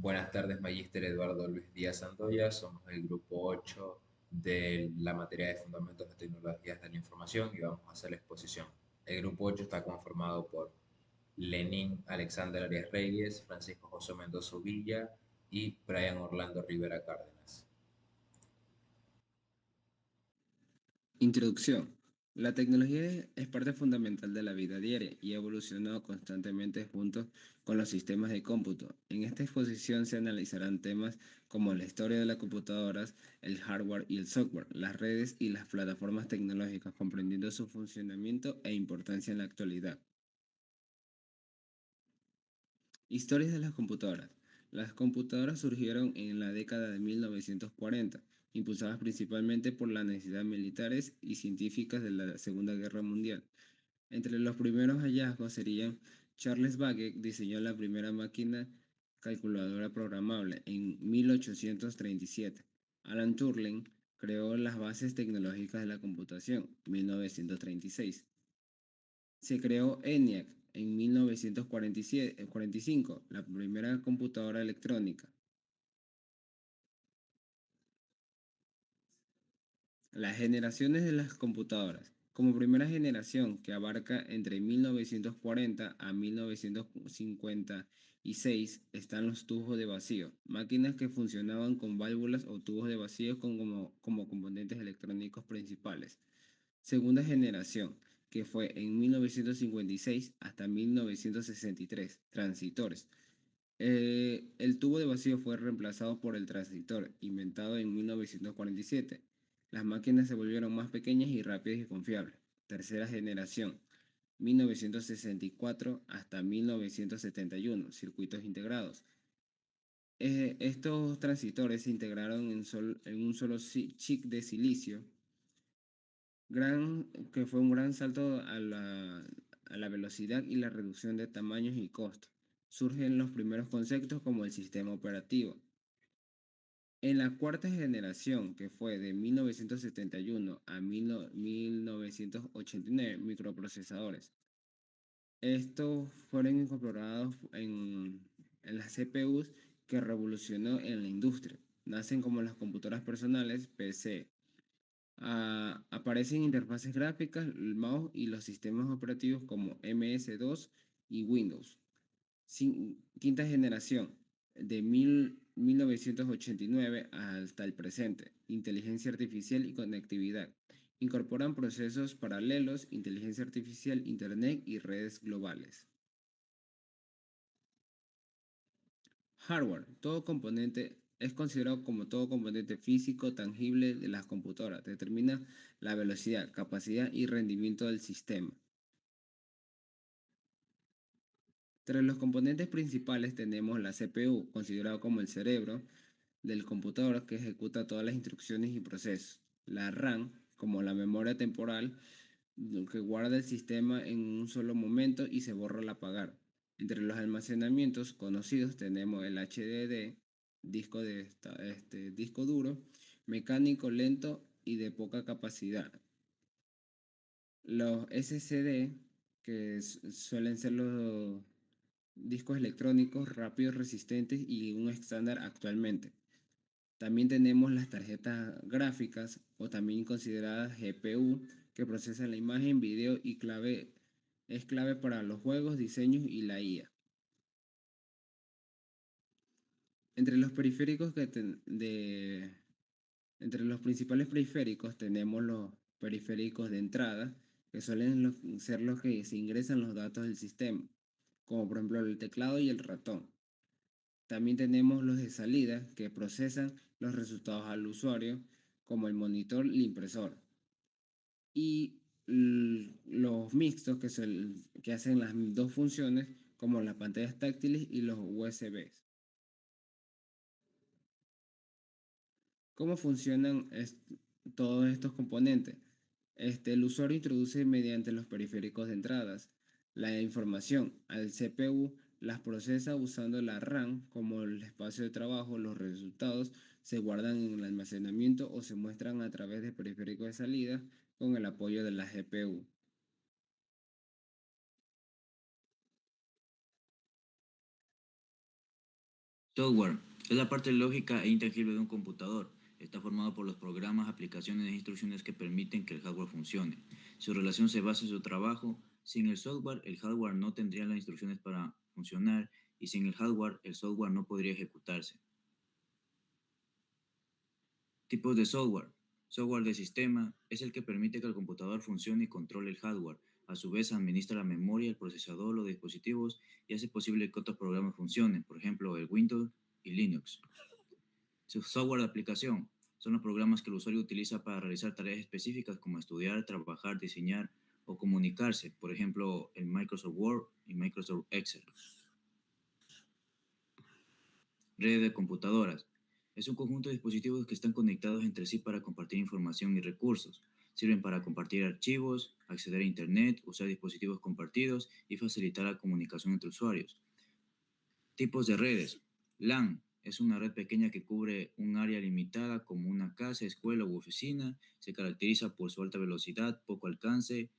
Buenas tardes, Magíster Eduardo Luis Díaz Santoya. Somos el grupo 8 de la materia de Fundamentos de Tecnologías de la Información y vamos a hacer la exposición. El grupo 8 está conformado por Lenín Alexander Arias Reyes, Francisco José Mendoza Villa y Brian Orlando Rivera Cárdenas. Introducción. La tecnología es parte fundamental de la vida diaria y ha evolucionado constantemente junto con los sistemas de cómputo. En esta exposición se analizarán temas como la historia de las computadoras, el hardware y el software, las redes y las plataformas tecnológicas, comprendiendo su funcionamiento e importancia en la actualidad. Historias de las computadoras. Las computadoras surgieron en la década de 1940, impulsadas principalmente por las necesidades militares y científicas de la Segunda Guerra Mundial. Entre los primeros hallazgos serían Charles Babbage diseñó la primera máquina calculadora programable en 1837. Alan Turing creó las bases tecnológicas de la computación, 1936. Se creó ENIAC en 1945, la primera computadora electrónica. Las generaciones de las computadoras. Como primera generación, que abarca entre 1940 a 1956, están los tubos de vacío, máquinas que funcionaban con válvulas o tubos de vacío como componentes electrónicos principales. Segunda generación, que fue en 1956 hasta 1963, transistores. El tubo de vacío fue reemplazado por el transistor, inventado en 1947. Las máquinas se volvieron más pequeñas y rápidas y confiables. Tercera generación, 1964 hasta 1971, circuitos integrados. Estos transistores se integraron en un solo chip de silicio que fue un gran salto a la velocidad y la reducción de tamaños y costos. Surgen los primeros conceptos como el sistema operativo. En la cuarta generación, que fue de 1971 a 1989, microprocesadores. Estos fueron incorporados en las CPUs que revolucionó en la industria. Nacen como las computadoras personales, PC. Aparecen interfaces gráficas, el mouse y los sistemas operativos como MS-2 y Windows. Quinta generación, de 1989 hasta el presente. Inteligencia artificial y conectividad. Incorporan procesos paralelos, inteligencia artificial, Internet y redes globales. Hardware. Todo componente es considerado como todo componente físico tangible de las computadoras. Determina la velocidad, capacidad y rendimiento del sistema. Entre los componentes principales tenemos la CPU, considerado como el cerebro del computador que ejecuta todas las instrucciones y procesos. La RAM, como la memoria temporal, que guarda el sistema en un solo momento y se borra al apagar. Entre los almacenamientos conocidos tenemos el HDD, disco duro, mecánico lento y de poca capacidad. Los SSD, que suelen ser los discos electrónicos rápidos, resistentes y un estándar actualmente. También tenemos las tarjetas gráficas o también consideradas GPU que procesan la imagen, video y es clave para los juegos, diseños y la IA. Entre los periféricos entre los principales periféricos tenemos los periféricos de entrada, que suelen ser los que se ingresan los datos del sistema, como por ejemplo el teclado y el ratón. También tenemos los de salida, que procesan los resultados al usuario, como el monitor y el impresor. Y los mixtos, que hacen las dos funciones, como las pantallas táctiles y los USBs. ¿Cómo funcionan todos estos componentes? El usuario introduce mediante los periféricos de entradas la información al CPU, las procesa usando la RAM como el espacio de trabajo. Los resultados se guardan en el almacenamiento o se muestran a través de periféricos de salida con el apoyo de la GPU. Software es la parte lógica e intangible de un computador. Está formado por los programas, aplicaciones e instrucciones que permiten que el hardware funcione. Su relación se basa en su trabajo. Sin el software, el hardware no tendría las instrucciones para funcionar y sin el hardware, el software no podría ejecutarse. Tipos de software. Software de sistema es el que permite que el computador funcione y controle el hardware. A su vez, administra la memoria, el procesador, los dispositivos y hace posible que otros programas funcionen, por ejemplo, el Windows y Linux. Su software de aplicación son los programas que el usuario utiliza para realizar tareas específicas como estudiar, trabajar, diseñar o comunicarse, por ejemplo, el Microsoft Word y Microsoft Excel. Red de computadoras. Es un conjunto de dispositivos que están conectados entre sí para compartir información y recursos. Sirven para compartir archivos, acceder a Internet, usar dispositivos compartidos y facilitar la comunicación entre usuarios. Tipos de redes. LAN es una red pequeña que cubre un área limitada como una casa, escuela u oficina. Se caracteriza por su alta velocidad, poco alcance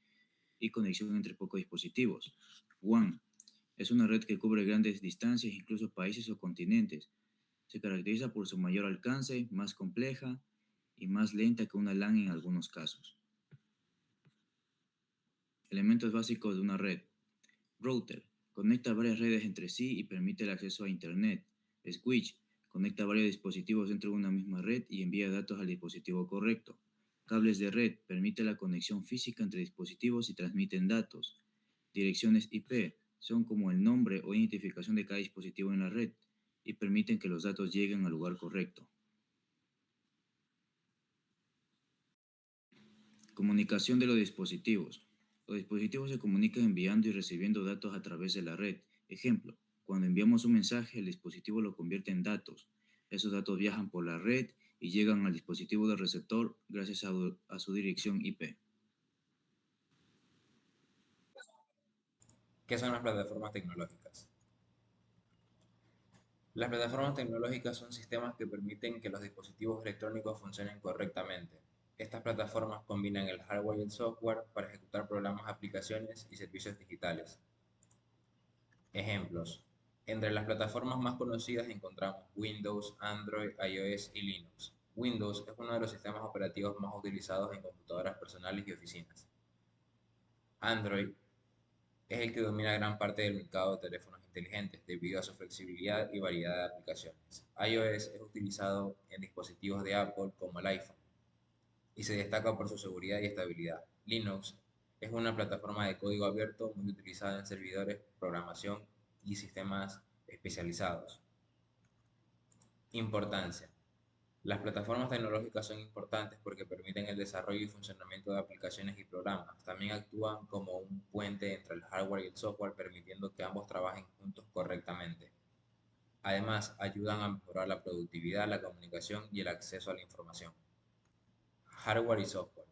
y conexión entre pocos dispositivos. WAN es una red que cubre grandes distancias, incluso países o continentes. Se caracteriza por su mayor alcance, más compleja y más lenta que una LAN en algunos casos. Elementos básicos de una red. Router. Conecta varias redes entre sí y permite el acceso a Internet. Switch. Conecta varios dispositivos dentro de una misma red y envía datos al dispositivo correcto. Cables de red. Permite la conexión física entre dispositivos y transmiten datos. Direcciones IP. Son como el nombre o identificación de cada dispositivo en la red y permiten que los datos lleguen al lugar correcto. Comunicación de los dispositivos. Los dispositivos se comunican enviando y recibiendo datos a través de la red. Ejemplo, cuando enviamos un mensaje, el dispositivo lo convierte en datos. Esos datos viajan por la red y llegan al dispositivo del receptor gracias a su dirección IP. ¿Qué son las plataformas tecnológicas? Las plataformas tecnológicas son sistemas que permiten que los dispositivos electrónicos funcionen correctamente. Estas plataformas combinan el hardware y el software para ejecutar programas, aplicaciones y servicios digitales. Ejemplos. Entre las plataformas más conocidas encontramos Windows, Android, iOS y Linux. Windows es uno de los sistemas operativos más utilizados en computadoras personales y oficinas. Android es el que domina gran parte del mercado de teléfonos inteligentes debido a su flexibilidad y variedad de aplicaciones. iOS es utilizado en dispositivos de Apple como el iPhone y se destaca por su seguridad y estabilidad. Linux es una plataforma de código abierto muy utilizada en servidores, programación y sistemas especializados. Importancia. Las plataformas tecnológicas son importantes porque permiten el desarrollo y funcionamiento de aplicaciones y programas. También actúan como un puente entre el hardware y el software, permitiendo que ambos trabajen juntos correctamente. Además, ayudan a mejorar la productividad, la comunicación y el acceso a la información. Hardware y software.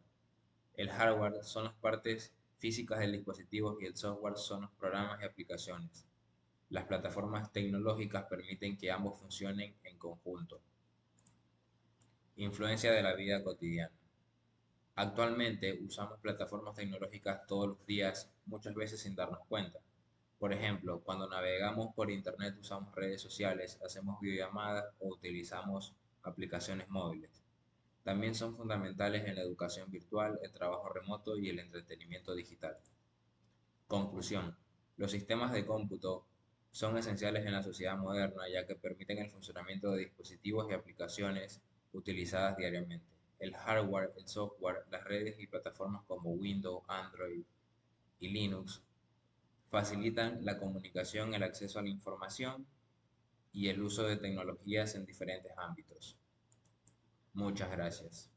El hardware son las partes físicas del dispositivo y el software son los programas y aplicaciones. Las plataformas tecnológicas permiten que ambos funcionen en conjunto. Influencia de la vida cotidiana. Actualmente usamos plataformas tecnológicas todos los días, muchas veces sin darnos cuenta. Por ejemplo, cuando navegamos por Internet usamos redes sociales, hacemos videollamadas o utilizamos aplicaciones móviles. También son fundamentales en la educación virtual, el trabajo remoto y el entretenimiento digital. Conclusión. Los sistemas de cómputo son esenciales en la sociedad moderna ya que permiten el funcionamiento de dispositivos y aplicaciones utilizadas diariamente. El hardware, el software, las redes y plataformas como Windows, Android y Linux facilitan la comunicación, el acceso a la información y el uso de tecnologías en diferentes ámbitos. Muchas gracias.